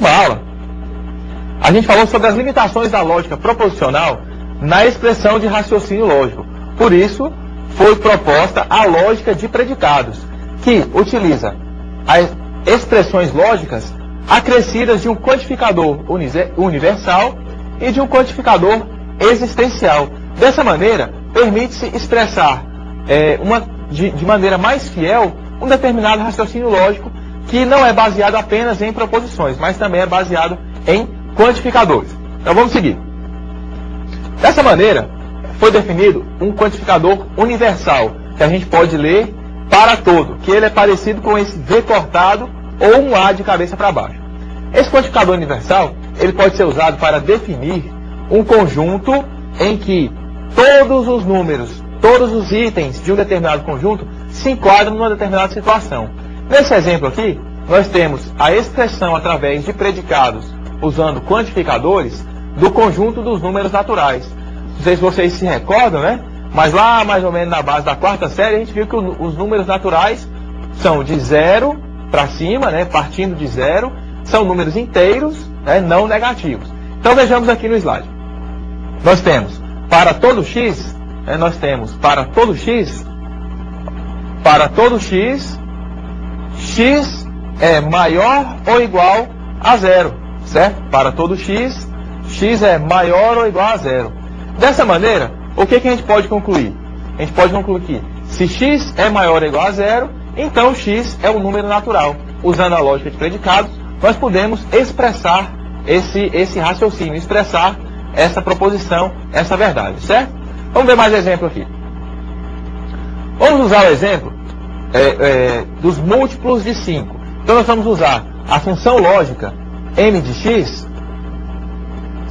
última aula, a gente falou sobre as limitações da lógica proposicional na expressão de raciocínio lógico. Por isso, foi proposta a lógica de predicados, que utiliza as expressões lógicas acrescidas de um quantificador universal e de um quantificador existencial. Dessa maneira, permite-se expressar de maneira mais fiel um determinado raciocínio lógico que não é baseado apenas em proposições, mas também é baseado em quantificadores. Então vamos seguir. Dessa maneira, foi definido um quantificador universal, que a gente pode ler para todo, que ele é parecido com esse V cortado ou um A de cabeça para baixo. Esse quantificador universal, ele pode ser usado para definir um conjunto em que todos os números, todos os itens de um determinado conjunto se enquadram numa determinada situação. Nesse exemplo aqui, nós temos a expressão através de predicados usando quantificadores do conjunto dos números naturais. Não sei se vocês se recordam, né? Mas lá, mais ou menos na base da quarta série, a gente viu que os números naturais são de 0 para cima, né? Partindo de 0, são números inteiros, né? Não negativos. Então vejamos aqui no slide. Nós temos para todo x, nós temos para todo x, x é maior ou igual a 0, certo? Para todo x, x é maior ou igual a 0. Dessa maneira, o que a gente pode concluir? A gente pode concluir que se x é maior ou igual a 0, então x é um número natural. Usando a lógica de predicados, nós podemos expressar esse raciocínio, expressar essa proposição, essa verdade, certo? Vamos ver mais exemplo aqui. Vamos usar o exemplo dos múltiplos de 5. Então nós vamos usar a função lógica m de x,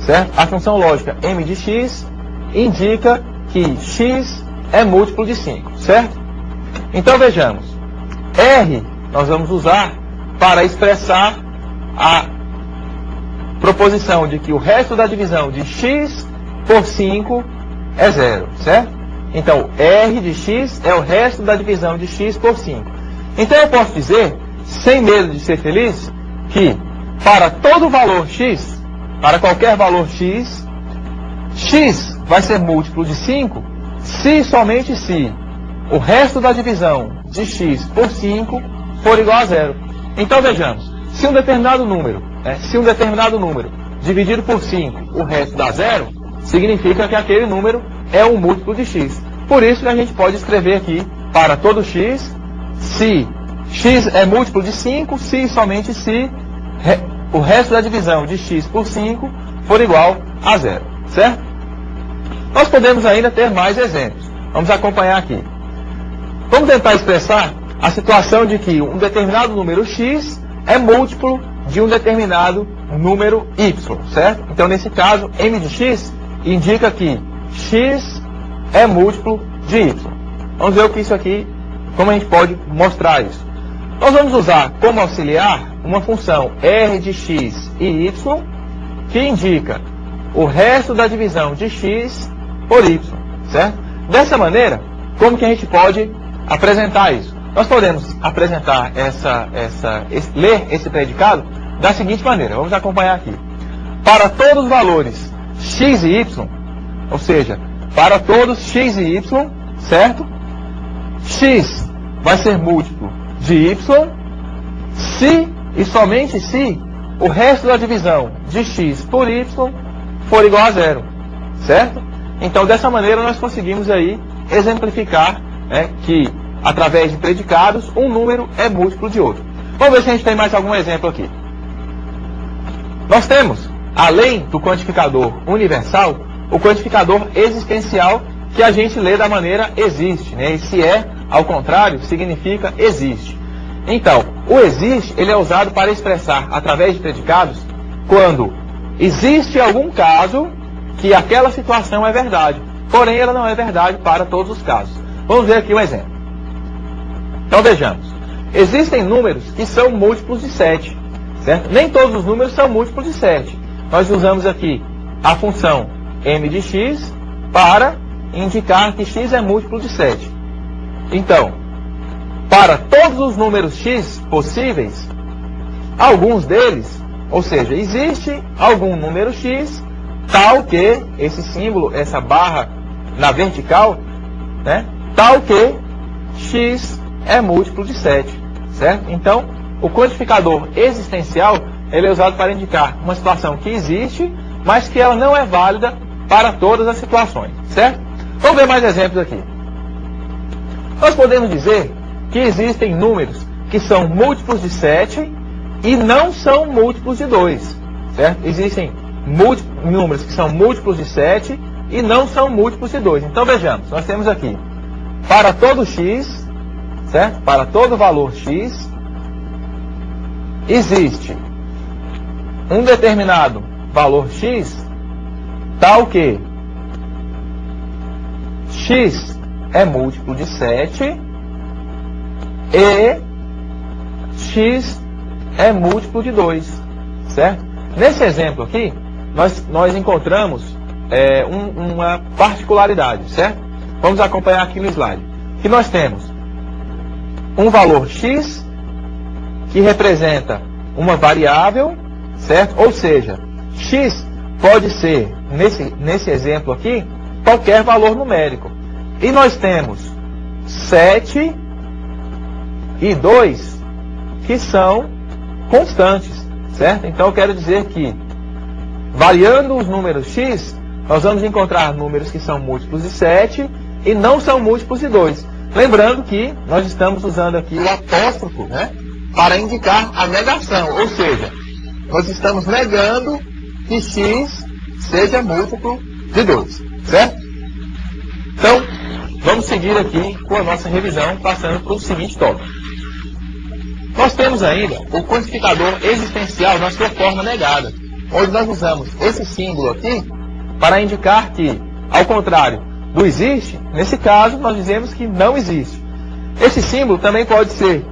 certo? A função lógica m de x indica que x é múltiplo de 5, certo? Então vejamos, R nós vamos usar para expressar a proposição de que o resto da divisão de x por 5 é 0, certo? Então, R de x é o resto da divisão de x por 5. Então eu posso dizer, sem medo de ser feliz, que para todo valor x, para qualquer valor x, x vai ser múltiplo de 5 se e somente se o resto da divisão de x por 5 for igual a 0. Então vejamos, se um determinado número dividido por 5 o resto dá 0, significa que aquele número é um múltiplo de x. Por isso que a gente pode escrever aqui, para todo x, se x é múltiplo de 5, se e somente se o resto da divisão de x por 5 for igual a 0, certo? Nós podemos ainda ter mais exemplos. Vamos acompanhar aqui. Vamos tentar expressar a situação de que um determinado número x é múltiplo de um determinado número y, certo? Então, nesse caso, m de x indica que x é múltiplo de y. Vamos ver o que isso aqui, como a gente pode mostrar isso. Nós vamos usar como auxiliar uma função r de x e y, que indica o resto da divisão de x por y, certo? Dessa maneira, como que a gente pode apresentar isso? Nós podemos apresentar ler esse predicado da seguinte maneira. Vamos acompanhar aqui. Para todos os valores x e y, ou seja, para todos x e y, certo? X vai ser múltiplo de y se e somente se o resto da divisão de x por y for igual a 0, certo? Então, dessa maneira, nós conseguimos aí exemplificar que, através de predicados, um número é múltiplo de outro. Vamos ver se a gente tem mais algum exemplo aqui. Nós temos, além do quantificador universal, o quantificador existencial, que a gente lê da maneira existe, né? E se é, ao contrário, significa existe. Então, o existe, ele é usado para expressar, através de predicados, quando existe algum caso que aquela situação é verdade, porém ela não é verdade para todos os casos. Vamos ver aqui um exemplo. Então vejamos, existem números que são múltiplos de 7, certo? Nem todos os números são múltiplos de 7. Nós usamos aqui a função m de x para indicar que x é múltiplo de 7. Então, para todos os números x possíveis, alguns deles Ou seja, existe algum número x tal que, esse símbolo, essa barra na vertical, né, tal que x é múltiplo de 7, certo? Então, o quantificador existencial, ele é usado para indicar uma situação que existe, mas que ela não é válida para todas as situações, certo? Vamos ver mais exemplos aqui. Nós podemos dizer que existem números que são múltiplos de 7 e não são múltiplos de 2, certo? Existem números que são múltiplos de 7 e não são múltiplos de 2. Então vejamos, nós temos aqui, para todo x, certo? Para todo valor x, existe um determinado valor x, tal que x é múltiplo de 7 e x é múltiplo de 2, certo? Nesse exemplo aqui, nós encontramos uma particularidade, certo? Vamos acompanhar aqui no slide. Que nós temos um valor x que representa uma variável, certo? Ou seja, x pode ser, nesse exemplo aqui, qualquer valor numérico. E nós temos 7 e 2 que são constantes, certo? Então eu quero dizer que, variando os números x, nós vamos encontrar números que são múltiplos de 7 e não são múltiplos de 2. Lembrando que nós estamos usando aqui o apóstrofo, né, para indicar a negação, ou seja, nós estamos negando que x seja múltiplo de 2, certo? Então, vamos seguir aqui com a nossa revisão, passando para o seguinte tópico. Nós temos ainda o quantificador existencial na sua forma negada, onde nós usamos esse símbolo aqui para indicar que, ao contrário do existe, nesse caso nós dizemos que não existe. Esse símbolo também pode ser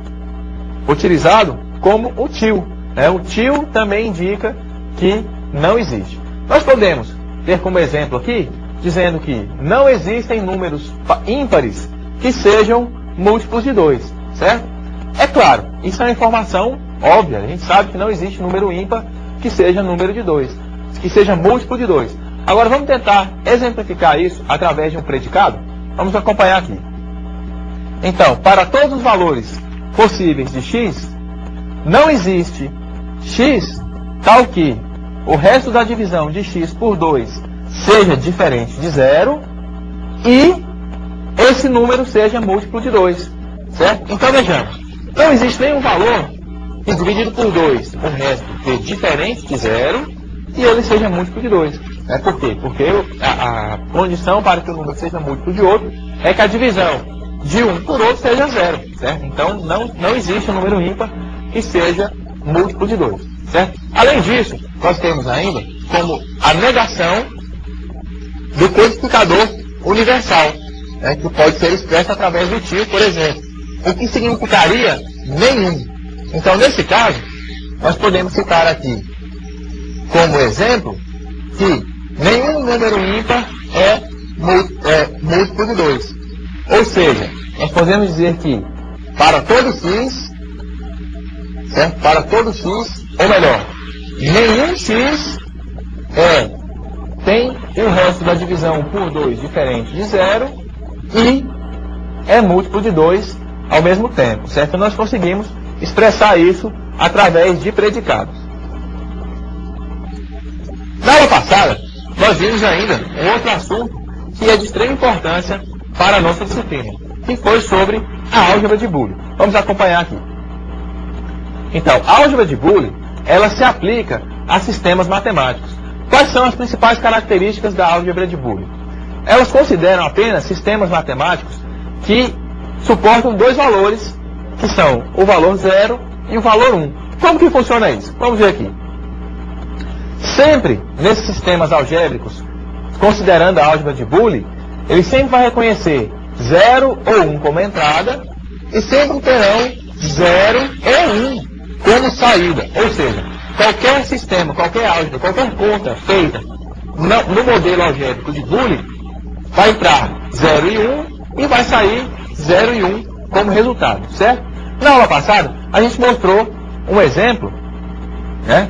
utilizado como o til, né? O til também indica que não existe. Nós podemos ter como exemplo aqui, dizendo que não existem números ímpares que sejam múltiplos de 2, certo? É claro, isso é uma informação óbvia, a gente sabe que não existe número ímpar que seja número de 2, que seja múltiplo de 2. Agora vamos tentar exemplificar isso através de um predicado? Vamos acompanhar aqui. Então, para todos os valores possíveis de x, não existe x tal que o resto da divisão de x por 2 seja diferente de 0 e esse número seja múltiplo de 2, certo? Então vejamos, não existe nenhum valor que dividido por 2 o resto seja diferente de 0 e ele seja múltiplo de 2. Por quê? Porque a condição para que o número seja múltiplo de outro é que a divisão de um por outro seja 0, certo? Então não existe um número ímpar que seja múltiplo de 2, certo? Além disso, nós temos ainda como a negação do quantificador universal, né, que pode ser expresso através do til, por exemplo, o que significaria nenhum. Então, nesse caso, nós podemos citar aqui como exemplo que nenhum número ímpar é múltiplo de 2. Ou seja, nós podemos dizer que para todo x, certo? Para todo x, ou melhor, nenhum x tem o resto da divisão por 2 diferente de 0 e é múltiplo de 2 ao mesmo tempo, certo? Nós conseguimos expressar isso através de predicados. Na aula passada, nós vimos ainda um outro assunto que é de extrema importância para a nossa disciplina, que foi sobre a álgebra de Boole. Vamos acompanhar aqui. Então, a álgebra de Boole, ela se aplica a sistemas matemáticos. Quais são as principais características da álgebra de Boole? Elas consideram apenas sistemas matemáticos que suportam dois valores, que são o valor 0 e o valor 1. Como que funciona isso? Vamos ver aqui. Sempre nesses sistemas algébricos, considerando a álgebra de Boole, ele sempre vai reconhecer 0 ou 1 como entrada e sempre terão 0 e 1 como saída. Ou seja, qualquer sistema, qualquer álgebra, qualquer conta feita no modelo algébrico de Boole vai entrar 0 e 1 e vai sair 0 e 1 como resultado, certo? Na aula passada, a gente mostrou um exemplo, né,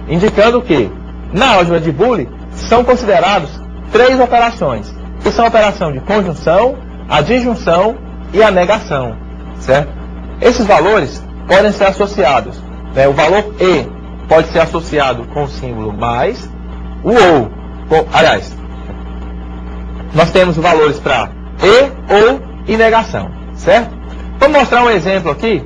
indicando que na álgebra de Boole são considerados 3 operações, que são a operação de conjunção, a disjunção e a negação, certo? Esses valores podem ser associados, né? O valor E pode ser associado com o símbolo mais, o OU, aliás, nós temos valores para E, OU e negação, certo? Vamos mostrar um exemplo aqui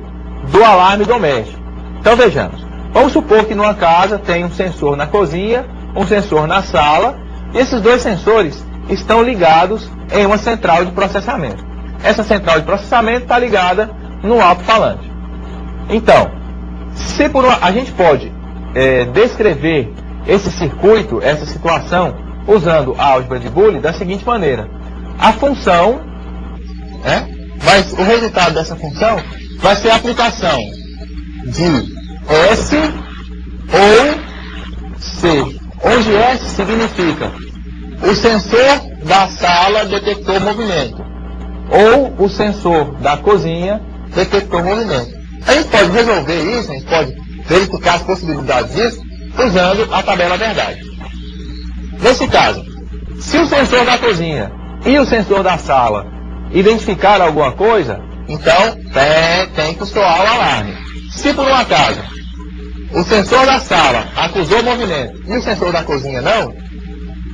do alarme doméstico. Então vejamos, vamos supor que numa casa tem um sensor na cozinha, um sensor na sala, e esses 2 sensores estão ligados em uma central de processamento. Essa central de processamento está ligada no alto-falante. Então, a gente pode descrever esse circuito, essa situação, usando a álgebra de Boole da seguinte maneira. A função, o resultado dessa função vai ser a aplicação de S ou C, onde S significa o sensor da sala detectou movimento, ou o sensor da cozinha detectou movimento. A gente pode resolver isso, a gente pode verificar as possibilidades disso, usando a tabela verdade. Nesse caso, se o sensor da cozinha e o sensor da sala identificaram alguma coisa, então tem que soar o alarme. Se por um acaso o sensor da sala acusou movimento e o sensor da cozinha não,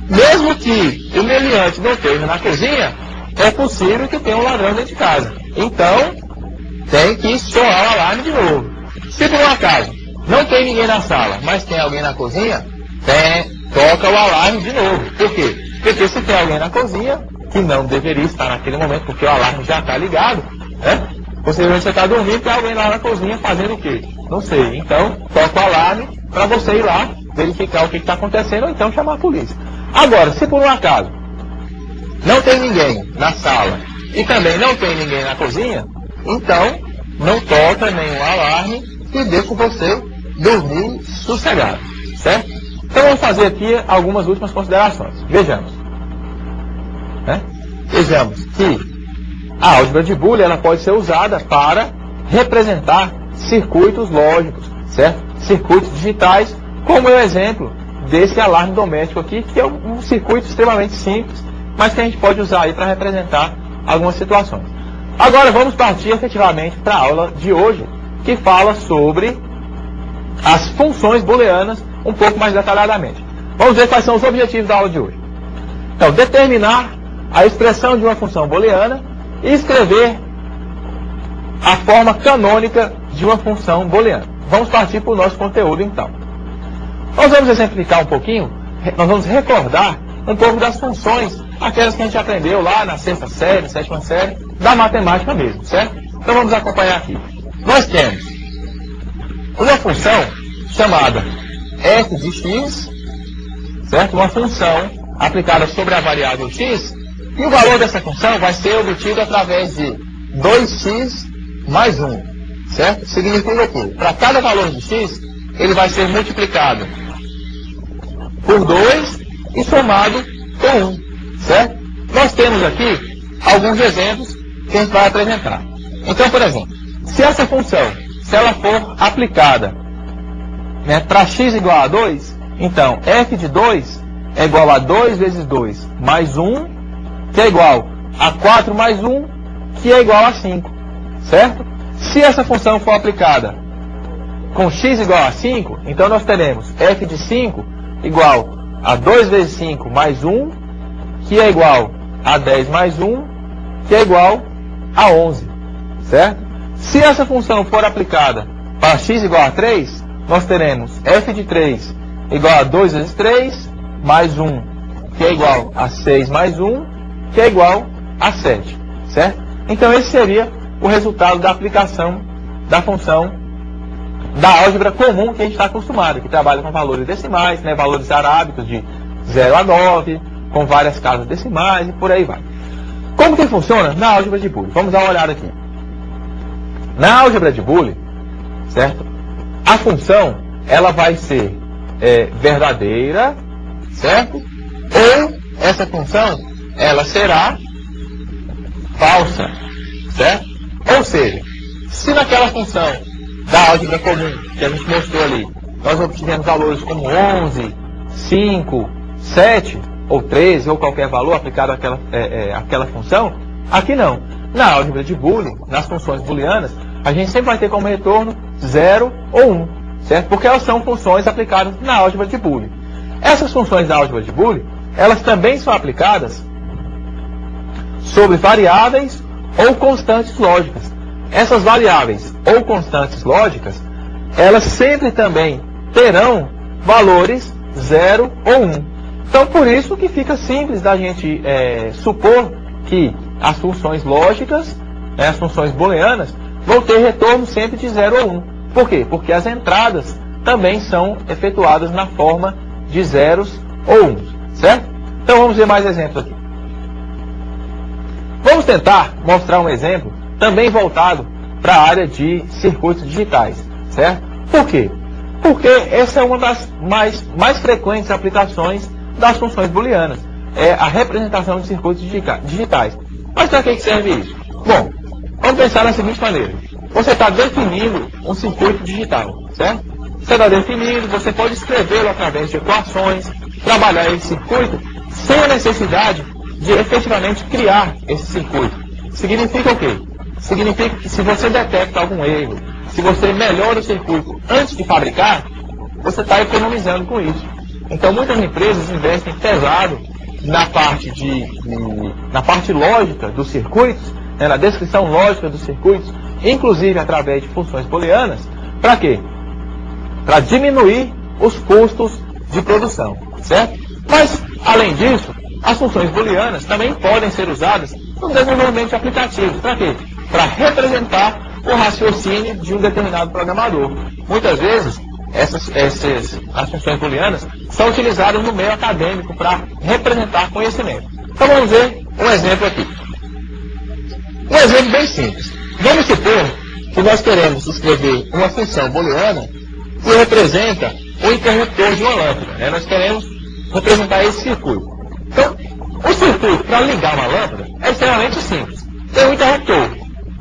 mesmo que o meliante não esteja na cozinha, é possível que tenha um ladrão dentro de casa. Então, tem que soar o alarme de novo. Se por um acaso não tem ninguém na sala, mas tem alguém na cozinha, toca o alarme de novo. Por quê? Porque se tem alguém na cozinha, que não deveria estar naquele momento, porque o alarme já está ligado, né? Possivelmente você está dormindo e tem alguém lá na cozinha fazendo o quê? Não sei. Então, toca o alarme para você ir lá verificar o que está acontecendo ou então chamar a polícia. Agora, se por um acaso não tem ninguém na sala e também não tem ninguém na cozinha, então não toca nenhum alarme e deixa você dormir sossegado, certo? Então vamos fazer aqui algumas últimas considerações. Vejamos. Vejamos que a álgebra de Boole ela pode ser usada para representar circuitos lógicos, certo? Circuitos digitais, como é o exemplo desse alarme doméstico aqui, que é um circuito extremamente simples, mas que a gente pode usar aí para representar algumas situações. Agora vamos partir efetivamente para a aula de hoje, que fala sobre as funções booleanas um pouco mais detalhadamente. Vamos ver quais são os objetivos da aula de hoje. Então, determinar a expressão de uma função booleana e escrever a forma canônica de uma função booleana. Vamos partir para o nosso conteúdo então. Nós vamos exemplificar um pouquinho, nós vamos recordar um pouco das funções, aquelas que a gente aprendeu lá na 6ª série, 7ª série, da matemática mesmo, certo? Então vamos acompanhar aqui. Nós temos uma função chamada f de x, certo? Uma função aplicada sobre a variável x, e o valor dessa função vai ser obtido através de 2x mais 1, certo? Significa que para cada valor de x, ele vai ser multiplicado por 2 e somado com 1, certo? Nós temos aqui alguns exemplos que a gente vai apresentar. Então, por exemplo, se essa função, se ela for aplicada para x igual a 2, então f de 2 é igual a 2 vezes 2 mais 1, que é igual a 4 mais 1, que é igual a 5, certo? Se essa função for aplicada com x igual a 5, então nós teremos f de 5 igual a 2 vezes 5 mais 1, que é igual a 10 mais 1, que é igual a 11, certo? Se essa função for aplicada para x igual a 3, nós teremos f de 3 igual a 2 vezes 3, mais 1, que é igual a 6 mais 1, que é igual a 7, certo? Então esse seria o resultado da aplicação da função da álgebra comum que a gente está acostumado, que trabalha com valores decimais, valores arábicos de 0 a 9, com várias casas decimais e por aí vai. Como que funciona na álgebra de Boole? Vamos dar uma olhada aqui. Na álgebra de Boole, certo? A função, ela vai ser verdadeira, certo? Ou essa função, ela será falsa, certo? Ou seja, se naquela função da álgebra comum que a gente mostrou ali, nós obtivemos valores como 11, 5, 7 ou 13 ou qualquer valor aplicado àquela função. Aqui não. Na álgebra de Boolean, nas funções booleanas, a gente sempre vai ter como retorno 0 ou 1, certo? Porque elas são funções aplicadas na álgebra de Boolean. Essas funções da álgebra de Boolean, elas também são aplicadas sobre variáveis ou constantes lógicas. Essas variáveis ou constantes lógicas, elas sempre também terão valores 0 ou 1. Então, por isso que fica simples da gente supor que as funções lógicas, as funções booleanas, vão ter retorno sempre de 0 ou 1. Por quê? Porque as entradas também são efetuadas na forma de zeros ou 1, certo? Então, vamos ver mais exemplos aqui. Vamos tentar mostrar um exemplo também voltado para a área de circuitos digitais, certo? Por quê? Porque essa é uma das mais frequentes aplicações das funções booleanas. É a representação de circuitos digitais. Mas para que serve isso? Bom, vamos pensar da seguinte maneira. Você está definindo um circuito digital, certo? Você está definindo, você pode escrevê-lo através de equações, trabalhar esse circuito sem a necessidade de efetivamente criar esse circuito. Significa o quê? Significa que se você detecta algum erro, se você melhora o circuito antes de fabricar, você está economizando com isso. Então muitas empresas investem pesado na parte lógica dos circuitos, na descrição lógica dos circuitos, inclusive através de funções booleanas. Para quê? Para diminuir os custos de produção, certo? Mas, além disso, as funções booleanas também podem ser usadas no desenvolvimento de aplicativos. Para quê? Para representar o raciocínio de um determinado programador. Muitas vezes, as funções booleanas são utilizadas no meio acadêmico para representar conhecimento. Então vamos ver um exemplo aqui. Um exemplo bem simples. Vamos supor que nós queremos escrever uma função booleana que representa o interruptor de uma lâmpada. Nós queremos representar esse circuito. Então, o circuito para ligar uma lâmpada é extremamente simples. Tem um interruptor.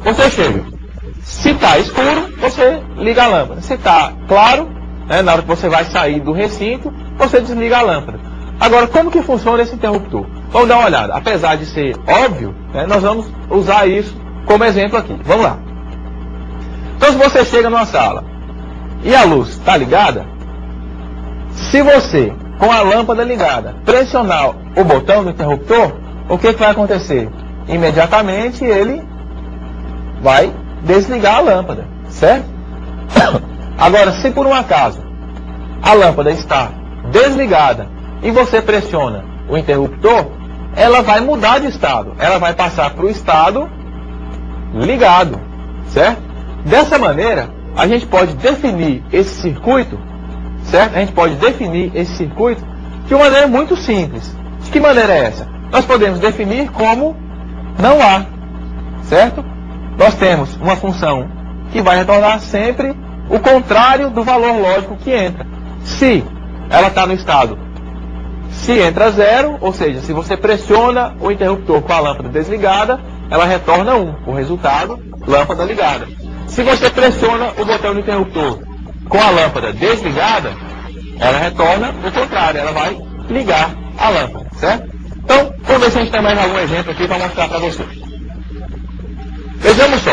Você chega. Se está escuro, você liga a lâmpada. Se está claro, na hora que você vai sair do recinto, você desliga a lâmpada. Agora, como que funciona esse interruptor? Vamos dar uma olhada. Apesar de ser óbvio, nós vamos usar isso como exemplo aqui. Vamos lá. Então, se você chega numa sala e a luz está ligada, se você, com a lâmpada ligada, pressionar o botão do interruptor, o que vai acontecer? Imediatamente ele vai desligar a lâmpada, certo? Agora, se por um acaso a lâmpada está desligada e você pressiona o interruptor, ela vai mudar de estado. Ela vai passar para o estado ligado, certo? Dessa maneira, a gente pode definir esse circuito, certo? A gente pode definir esse circuito de uma maneira muito simples. De que maneira é essa? Nós podemos definir como não há, certo? Nós temos uma função que vai retornar sempre o contrário do valor lógico que entra. Se ela está no estado, se entra 0, ou seja, se você pressiona o interruptor com a lâmpada desligada, ela retorna 1. O resultado, lâmpada ligada. Se você pressiona o botão do interruptor com a lâmpada desligada, ela retorna o contrário, ela vai ligar a lâmpada, certo? Então, vamos ver se a gente tem mais algum exemplo aqui para mostrar para você. Vejamos só.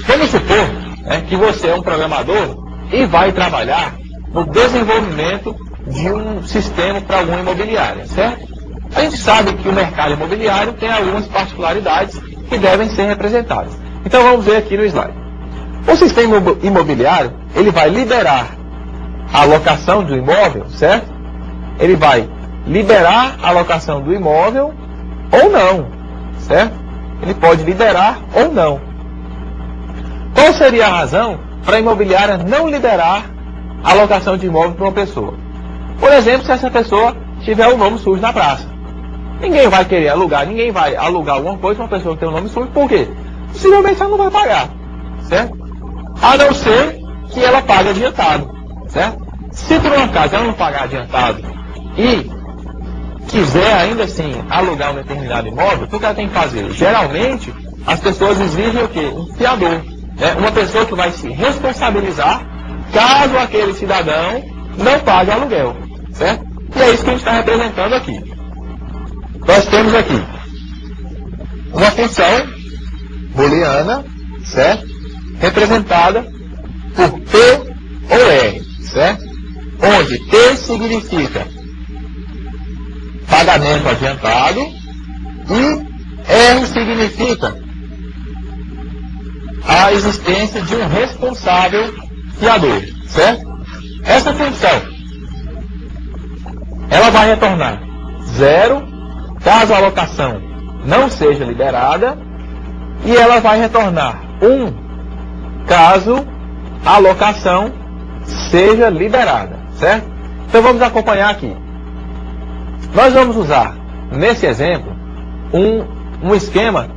Vamos supor que você é um programador e vai trabalhar no desenvolvimento de um sistema para alguma imobiliária, certo? A gente sabe que o mercado imobiliário tem algumas particularidades que devem ser representadas. Então vamos ver aqui no slide. O sistema imobiliário, ele vai liberar a locação do imóvel, certo? Ele vai liberar a locação do imóvel ou não, certo? Ele pode liberar ou não. Qual seria a razão para a imobiliária não liberar a locação de imóvel para uma pessoa? Por exemplo, se essa pessoa tiver um nome sujo na praça. Ninguém vai querer alugar, ninguém vai alugar alguma coisa para uma pessoa que tem um nome sujo. Por quê? Possivelmente ela não vai pagar, certo? A não ser que ela pague adiantado, certo? Se por um acaso ela não pagar adiantado e quiser ainda assim alugar um determinado imóvel, o que ela tem que fazer? Geralmente, as pessoas exigem o quê? Um fiador. Uma pessoa que vai se responsabilizar caso aquele cidadão não pague o aluguel, certo? E é isso que a gente está representando aqui. Nós temos aqui uma função booleana, certo? Representada por T ou R, certo? Onde T significa pagamento adiantado e R significa a existência de um responsável fiador, certo? Essa função, ela vai retornar 0 caso a alocação não seja liberada e ela vai retornar 1 caso a alocação seja liberada, certo? Então vamos acompanhar aqui. Nós vamos usar, nesse exemplo, um esquema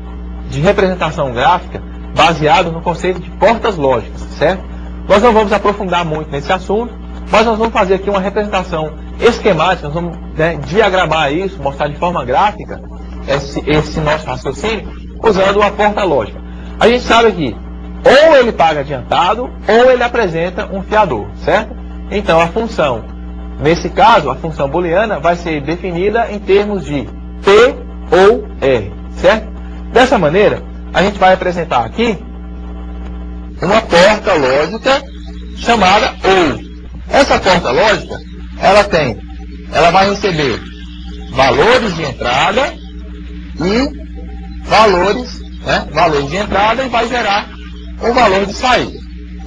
de representação gráfica baseado no conceito de portas lógicas, certo? Nós não vamos aprofundar muito nesse assunto, mas nós vamos fazer aqui uma representação esquemática, nós vamos diagramar isso, mostrar de forma gráfica esse nosso raciocínio, usando uma porta lógica. A gente sabe que ou ele paga adiantado, ou ele apresenta um fiador, certo? Então a função, nesse caso, a função booleana vai ser definida em termos de T ou R, certo? Dessa maneira, a gente vai apresentar aqui uma porta lógica chamada OU. Essa porta lógica, ela vai receber valores de entrada e valores de entrada e vai gerar um valor de saída.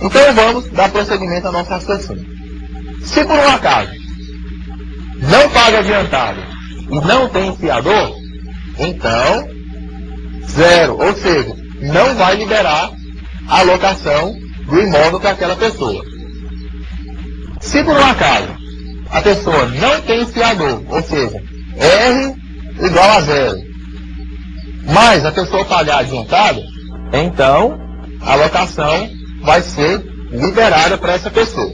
Então vamos dar prosseguimento ao nosso raciocínio. Se por um acaso não paga adiantado e não tem fiador, então 0, ou seja, não vai liberar a alocação do imóvel para aquela pessoa. Se por um acaso a pessoa não tem fiador, ou seja, R igual a 0, mas a pessoa pagar adiantado, então a alocação vai ser liberada para essa pessoa.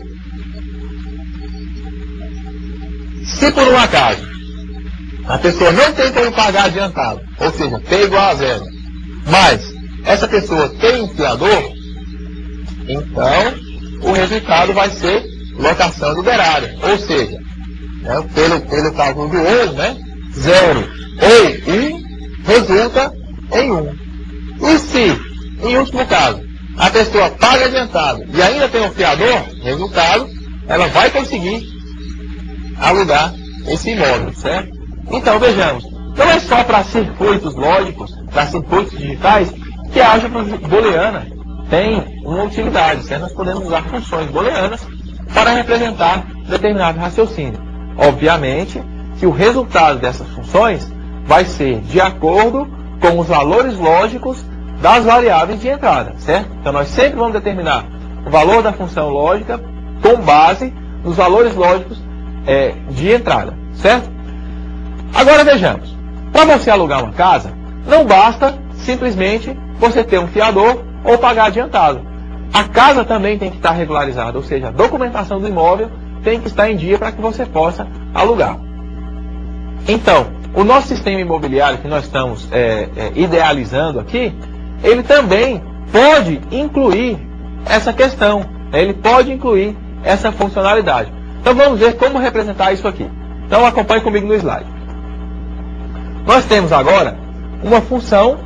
Se por um acaso a pessoa não tem como pagar adiantado, ou seja, T igual a 0, mas essa pessoa tem um fiador, então o resultado vai ser locação liberada. Ou seja, pelo cálculo do OU, 0 ou 1 resulta em 1. E se, em último caso, a pessoa paga adiantado e ainda tem um fiador, resultado, ela vai conseguir alugar esse imóvel, certo? Então vejamos, não é só para circuitos lógicos, para circuitos digitais, que a álgebra booleana tem uma utilidade, certo? Nós podemos usar funções booleanas para representar determinado raciocínio. Obviamente que o resultado dessas funções vai ser de acordo com os valores lógicos das variáveis de entrada, certo? Então nós sempre vamos determinar o valor da função lógica com base nos valores lógicos de entrada, certo? Agora vejamos, para você alugar uma casa, não basta simplesmente você ter um fiador ou pagar adiantado. A casa também tem que estar regularizada, ou seja, a documentação do imóvel tem que estar em dia para que você possa alugar. Então, o nosso sistema imobiliário que nós estamos idealizando aqui, ele também pode incluir essa questão, ele pode incluir essa funcionalidade. Então vamos ver como representar isso aqui. Então acompanhe comigo no slide. Nós temos agora uma função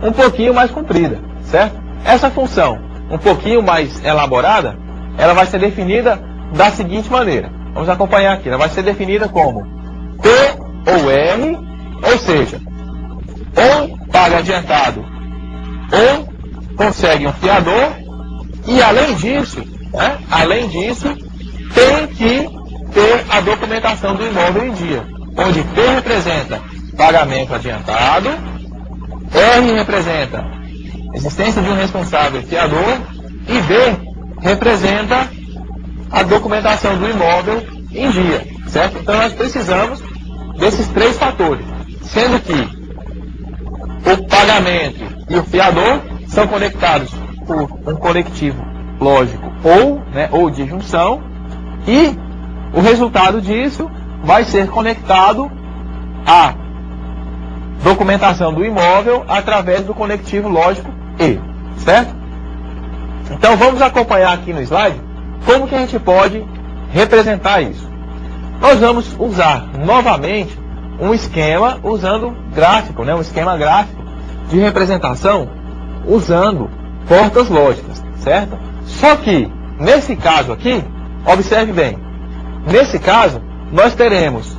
um pouquinho mais comprida, certo? Essa função um pouquinho mais elaborada, ela vai ser definida da seguinte maneira. Vamos acompanhar aqui. Ela vai ser definida como T ou R, ou seja, ou paga adiantado ou consegue um fiador, e além disso, tem que ter a documentação do imóvel em dia, onde P representa pagamento adiantado, R representa existência de um responsável fiador e B representa a documentação do imóvel em dia, certo? Então nós precisamos desses 3 fatores, sendo que o pagamento e o fiador são conectados por um conectivo lógico ou de junção, e o resultado disso vai ser conectado à documentação do imóvel através do conectivo lógico E, certo? Então vamos acompanhar aqui no slide como que a gente pode representar isso? Nós vamos usar novamente um esquema usando gráfico, né? Um esquema gráfico de representação usando portas lógicas, certo? Só que, nesse caso aqui, observe bem, nesse caso, nós teremos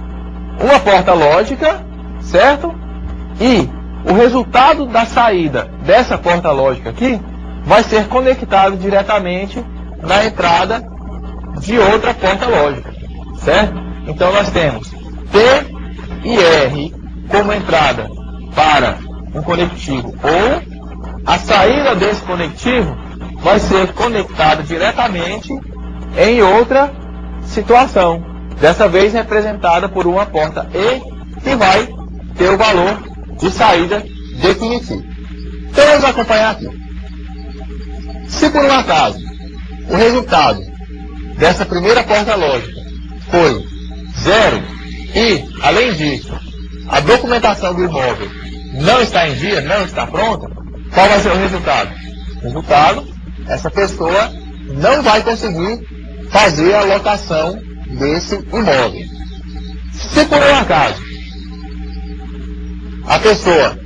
uma porta lógica, certo? E o resultado da saída dessa porta lógica aqui vai ser conectado diretamente na entrada de outra porta lógica, certo? Então nós temos T e R como entrada para um conectivo, ou a saída desse conectivo vai ser conectada diretamente em outra situação, dessa vez representada por uma porta E, que vai ter o valor de saída definitivo. Então vamos acompanhar aqui. Se por um acaso o resultado dessa primeira porta lógica foi 0 e, além disso, a documentação do imóvel não está em dia, não está pronta, qual vai ser o resultado? O resultado, essa pessoa não vai conseguir fazer a locação desse imóvel. Se por um acaso a pessoa,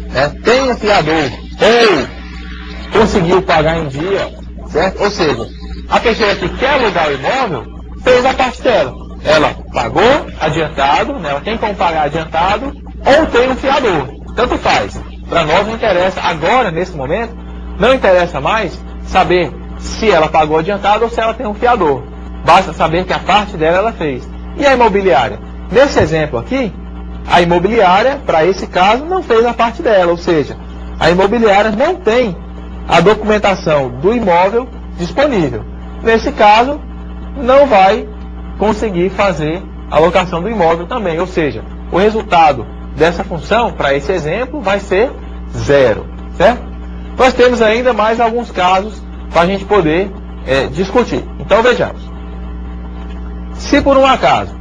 né, tem um fiador ou conseguiu pagar em dia, certo? Ou seja, a pessoa que quer alugar o imóvel fez a parte dela. Ela pagou adiantado, né, ela tem como pagar adiantado, ou tem um fiador. Tanto faz. Para nós não interessa, agora, nesse momento, não interessa mais saber se ela pagou adiantado ou se ela tem um fiador. Basta saber que a parte dela ela fez. E a imobiliária? Nesse exemplo aqui, a imobiliária, para esse caso, não fez a parte dela. Ou seja, a imobiliária não tem a documentação do imóvel disponível. Nesse caso, não vai conseguir fazer a locação do imóvel também. Ou seja, o resultado dessa função, para esse exemplo, vai ser 0. Certo? Nós temos ainda mais alguns casos para a gente poder discutir. Então vejamos. Se por um acaso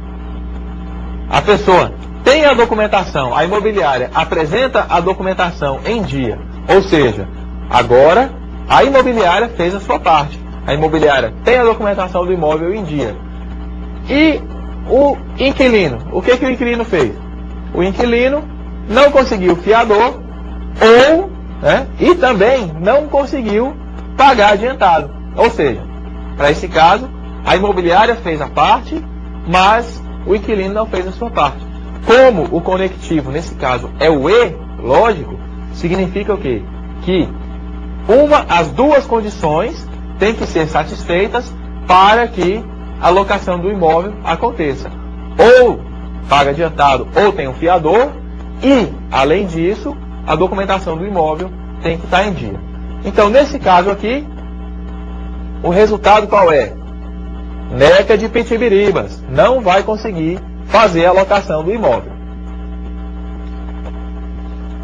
a pessoa tem a documentação, a imobiliária apresenta a documentação em dia, ou seja, agora a imobiliária fez a sua parte. A imobiliária tem a documentação do imóvel em dia. E o inquilino, o que o inquilino fez? O inquilino não conseguiu fiador ou, né, e também não conseguiu pagar adiantado. Ou seja, para esse caso, a imobiliária fez a parte, mas o inquilino não fez a sua parte. Como o conectivo, nesse caso, é o E, lógico, significa o quê? Que as duas condições têm que ser satisfeitas para que a locação do imóvel aconteça. Ou paga adiantado ou tem um fiador e, além disso, a documentação do imóvel tem que estar em dia. Então, nesse caso aqui, o resultado qual é? Neca de Pitibiribas não vai conseguir fazer a locação do imóvel.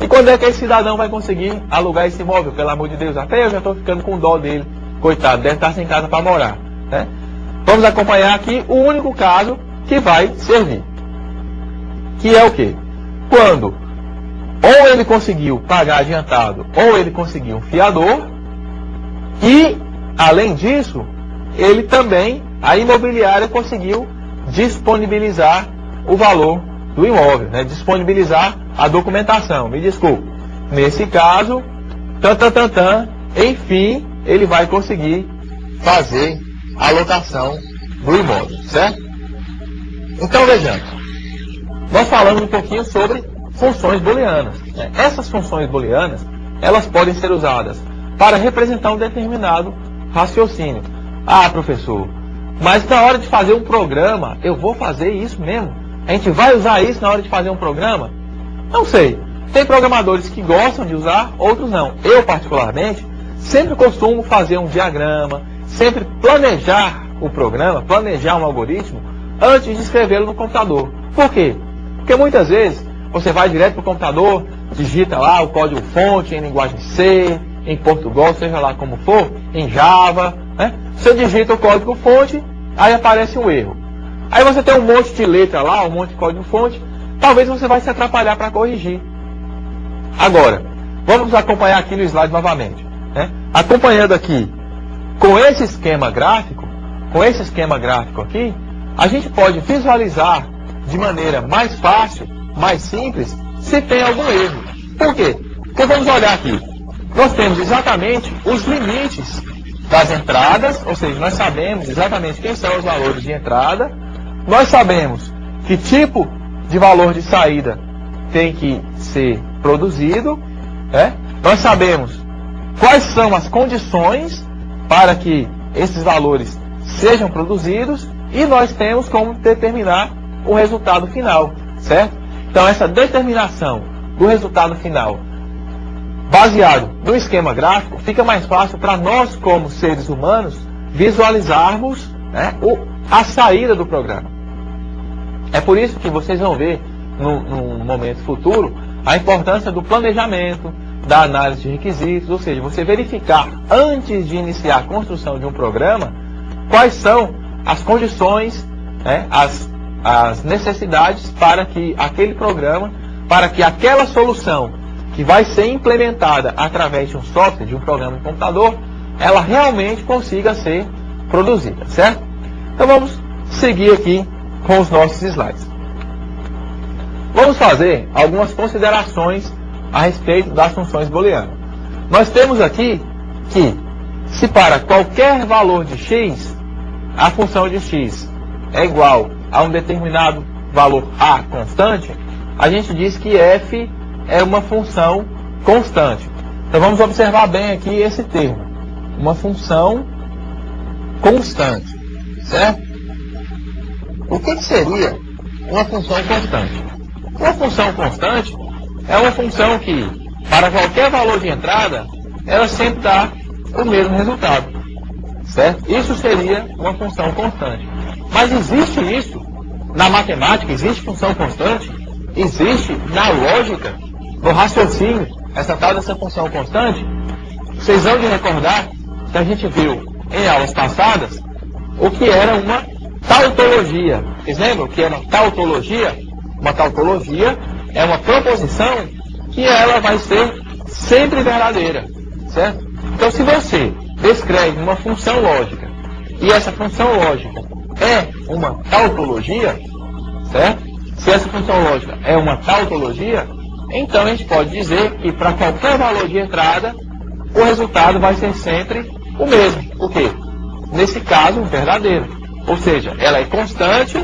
E quando é que esse cidadão vai conseguir alugar esse imóvel? Pelo amor de Deus, até eu já estou ficando com dó dele. Coitado, deve estar sem casa para morar. Né? Vamos acompanhar aqui o único caso que vai servir. Que é o quê? Quando ou ele conseguiu pagar adiantado ou ele conseguiu um fiador e, além disso, ele também, a imobiliária conseguiu disponibilizar o valor do imóvel, né? Disponibilizar a documentação. Me desculpe. Nesse caso, enfim, ele vai conseguir fazer a locação do imóvel, certo? Então vejamos. Nós falamos um pouquinho sobre funções booleanas. Né? Essas funções booleanas, elas podem ser usadas para representar um determinado raciocínio. Ah, professor, mas na hora de fazer um programa, eu vou fazer isso mesmo? A gente vai usar isso na hora de fazer um programa? Não sei. Tem programadores que gostam de usar, outros não. Eu, particularmente, sempre costumo fazer um diagrama, sempre planejar o programa, planejar um algoritmo, antes de escrevê-lo no computador. Por quê? Porque muitas vezes você vai direto para o computador, digita lá o código-fonte em linguagem C, em Portugal, seja lá como for, em Java, né? Você digita o código-fonte, aí aparece um erro. Aí você tem um monte de letra lá, um monte de código-fonte, talvez você vai se atrapalhar para corrigir. Agora, vamos acompanhar aqui no slide novamente. Né? Acompanhando aqui com esse esquema gráfico, com esse esquema gráfico aqui, a gente pode visualizar de maneira mais fácil, mais simples, se tem algum erro. Por quê? Porque vamos olhar aqui. Nós temos exatamente os limites das entradas, ou seja, nós sabemos exatamente quem são os valores de entrada, nós sabemos que tipo de valor de saída tem que ser produzido, nós sabemos quais são as condições para que esses valores sejam produzidos e nós temos como determinar o resultado final, certo? Então essa determinação do resultado final baseado no esquema gráfico fica mais fácil para nós como seres humanos visualizarmos a saída do programa. É por isso que vocês vão ver no momento futuro a importância do planejamento, da análise de requisitos, ou seja, você verificar antes de iniciar a construção de um programa quais são as condições, as necessidades para que aquele programa, para que aquela solução que vai ser implementada através de um software, de um programa de computador, ela realmente consiga ser produzida, certo? Então vamos seguir aqui com os nossos slides. Vamos fazer algumas considerações a respeito das funções booleanas. Nós temos aqui que, se para qualquer valor de x, a função de x é igual a um determinado valor a constante, a gente diz que f é uma função constante. Então vamos observar bem aqui esse termo, uma função constante, certo? O que seria uma função constante? Uma função constante é uma função que, para qualquer valor de entrada, ela sempre dá o mesmo resultado, certo? Isso seria uma função constante. Mas existe isso na matemática? Existe função constante? Existe na lógica, no raciocínio, essa tal dessa função constante? Vocês vão de recordar que a gente viu em aulas passadas o que era uma tautologia. Vocês lembram o que é uma tautologia? Uma tautologia é uma proposição que ela vai ser sempre verdadeira, certo? Então, se você descreve uma função lógica e essa função lógica é uma tautologia, certo? Se essa função lógica é uma tautologia, então a gente pode dizer que para qualquer valor de entrada, o resultado vai ser sempre o mesmo. O quê? Nesse caso, verdadeiro. Ou seja, ela é constante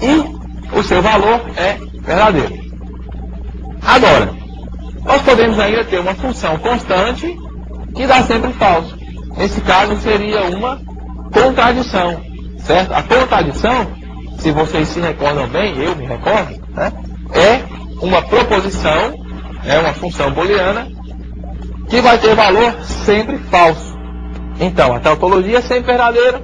e o seu valor é verdadeiro. Agora, nós podemos ainda ter uma função constante que dá sempre falso. Nesse caso, seria uma contradição, certo? A contradição, se vocês se recordam bem, eu me recordo, é uma proposição, é uma função booleana, que vai ter valor sempre falso. Então, a tautologia é sempre verdadeira,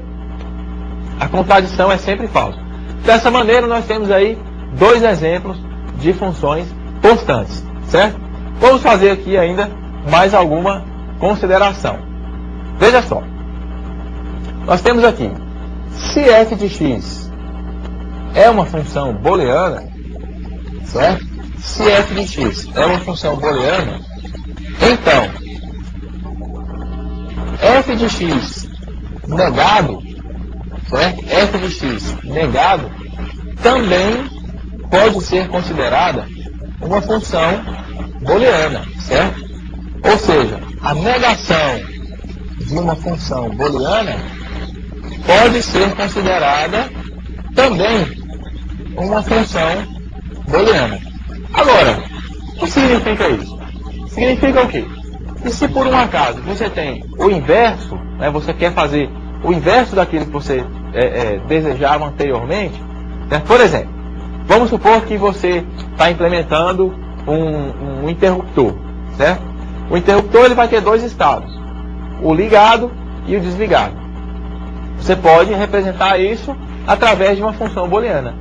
a contradição é sempre falsa. Dessa maneira, nós temos aí dois exemplos de funções constantes, certo? Vamos fazer aqui ainda mais alguma consideração. Veja só. Nós temos aqui, se f de x é uma função booleana, certo? Se f de x é uma função booleana, então, f de x negado, certo? F de x negado também pode ser considerada uma função booleana, certo? Ou seja, a negação de uma função booleana pode ser considerada também uma função booleana. Agora, o que significa isso? Significa o quê? Que se por um acaso você tem o inverso, você quer fazer o inverso daquilo que você desejava anteriormente, por exemplo, vamos supor que você está implementando um interruptor, certo? O interruptor ele vai ter dois estados, o ligado e o desligado. Você pode representar isso através de uma função booleana.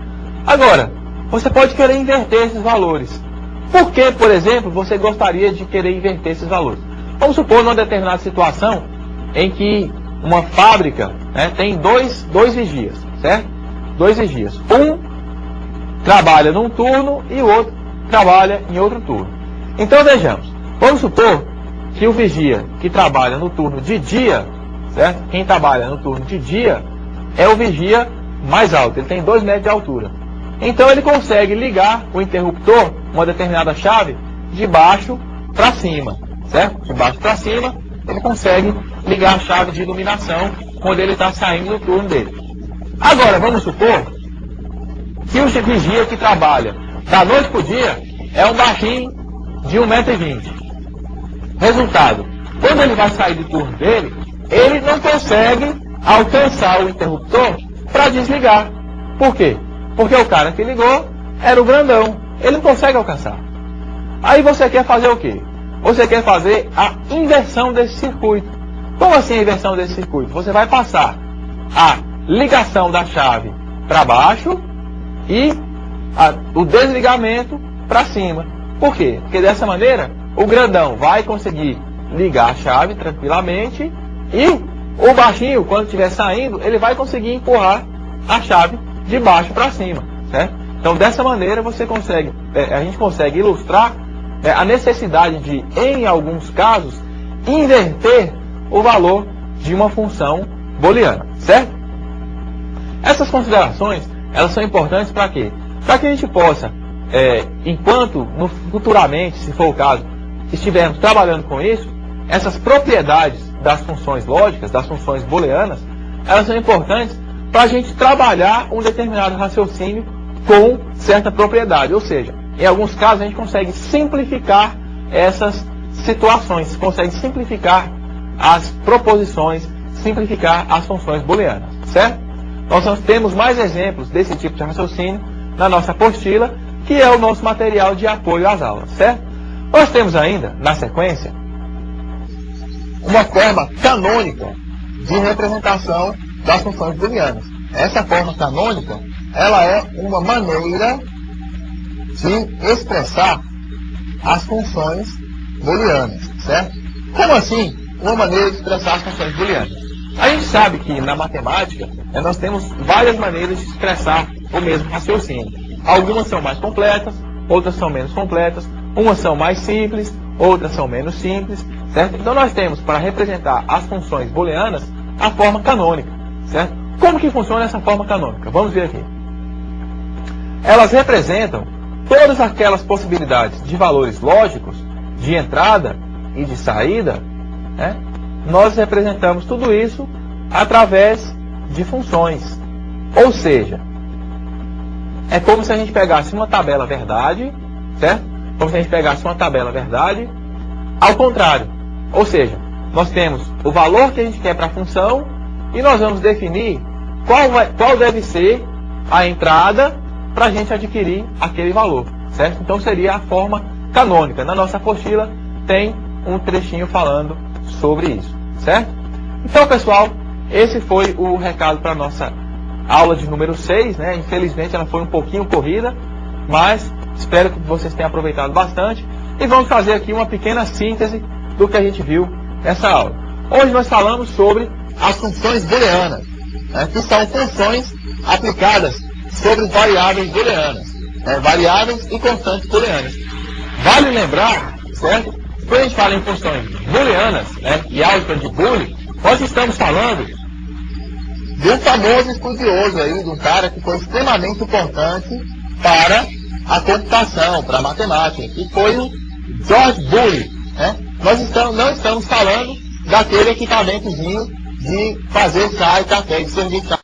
Agora, você pode querer inverter esses valores. Por que, por exemplo, você gostaria de querer inverter esses valores? Vamos supor numa determinada situação em que uma fábrica tem dois vigias, certo? Dois vigias. Um trabalha num turno e o outro trabalha em outro turno. Então vejamos, vamos supor que o vigia que trabalha no turno de dia, certo? Quem trabalha no turno de dia, é o vigia mais alto, ele tem 2 metros de altura. Então ele consegue ligar o interruptor, uma determinada chave, de baixo para cima, certo? De baixo para cima, ele consegue ligar a chave de iluminação quando ele está saindo do turno dele. Agora, vamos supor que o vigia que trabalha da noite para o dia é um baixinho de 1,20 m. Resultado, quando ele vai sair do turno dele, ele não consegue alcançar o interruptor para desligar. Por quê? Porque o cara que ligou era o grandão. Ele não consegue alcançar. Aí você quer fazer o quê? Você quer fazer a inversão desse circuito. Como assim a inversão desse circuito? Você vai passar a ligação da chave para baixo e o desligamento para cima. Por quê? Porque dessa maneira o grandão vai conseguir ligar a chave tranquilamente e o baixinho, quando estiver saindo, ele vai conseguir empurrar a chave de baixo para cima, certo? Então dessa maneira a gente consegue ilustrar a necessidade de, em alguns casos, inverter o valor de uma função booleana, certo? Essas considerações, elas são importantes para quê? Para que a gente possa, enquanto futuramente, se for o caso, estivermos trabalhando com isso, essas propriedades das funções lógicas, das funções booleanas, elas são importantes para a gente trabalhar um determinado raciocínio com certa propriedade. Ou seja, em alguns casos a gente consegue simplificar essas situações, consegue simplificar as proposições, simplificar as funções booleanas, certo? Nós temos mais exemplos desse tipo de raciocínio na nossa apostila, que é o nosso material de apoio às aulas, certo? Nós temos ainda, na sequência, uma forma canônica de representação das funções booleanas. Essa forma canônica, ela é uma maneira de expressar as funções booleanas, certo? Como assim uma maneira de expressar as funções booleanas? A gente sabe que na matemática nós temos várias maneiras de expressar o mesmo raciocínio. Algumas são mais completas, outras são menos completas, umas são mais simples, outras são menos simples, certo? Então nós temos para representar as funções booleanas a forma canônica, certo? Como que funciona essa forma canônica? Vamos ver aqui. Elas representam todas aquelas possibilidades de valores lógicos, de entrada e de saída, né? Nós representamos tudo isso através de funções. Ou seja, é como se a gente pegasse uma tabela verdade, certo? Como se a gente pegasse uma tabela verdade ao contrário. Ou seja, nós temos o valor que a gente quer para a função e nós vamos definir qual deve ser a entrada para a gente adquirir aquele valor, certo? Então seria a forma canônica. Na nossa apostila tem um trechinho falando sobre isso, certo? Então, pessoal, esse foi o recado para a nossa aula de número 6, né? Infelizmente ela foi um pouquinho corrida, mas espero que vocês tenham aproveitado bastante. E vamos fazer aqui uma pequena síntese do que a gente viu nessa aula. Hoje nós falamos sobre as funções booleanas, né? Que são funções aplicadas sobre variáveis booleanas, né? Variáveis e constantes booleanas. Vale lembrar, certo? Quando a gente fala em funções booleanas, né, e álgebra de Boole, nós estamos falando de um famoso estudioso aí, de um cara que foi extremamente importante para a computação, para a matemática, que foi o George Boole, né? Nós não estamos falando daquele equipamentozinho de fazer chá e café, de servir chá.